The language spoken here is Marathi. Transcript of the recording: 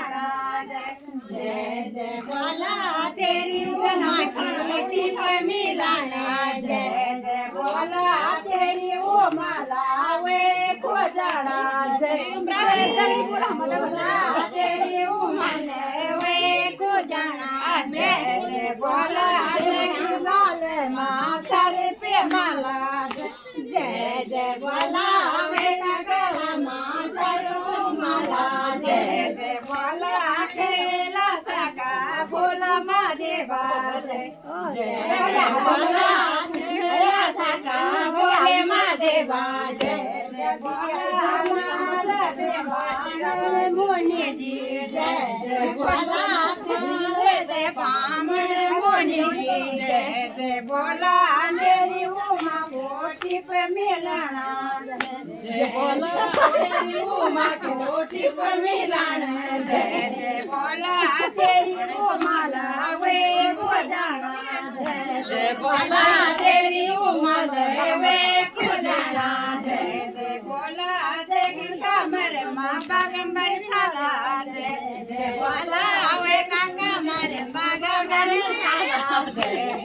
जाना जय जय बोला तेरी उमा की पे मिलाना जय जय बोला तेरी उमा लावे को जाना जय जय बोला तेरी उमा लावे को जाना जय जय बोला तेरी लाल माँ सारे पे माला जय जय बोला मेरा गला माँ सरो माला जय जय बोला खेला सका बोला महादेवा जय बोला खेला सका बोले महादेवा जय जय बोला देवा मुनि जी जय जय बोला दे बामण मुनि जी जय जय बोला मेरी उमा कोठी पे मिलाना जय बोला तेरी उमा कोठी पे मिलाना जय जय बोला तेरी उमा लावे को जाना जय जय बोला तेरी उमा लावे को जाना जय जय बोला जय कमर माँ बागंबर छाला जय जय बोला वे काका मारे बागंबर छाला जय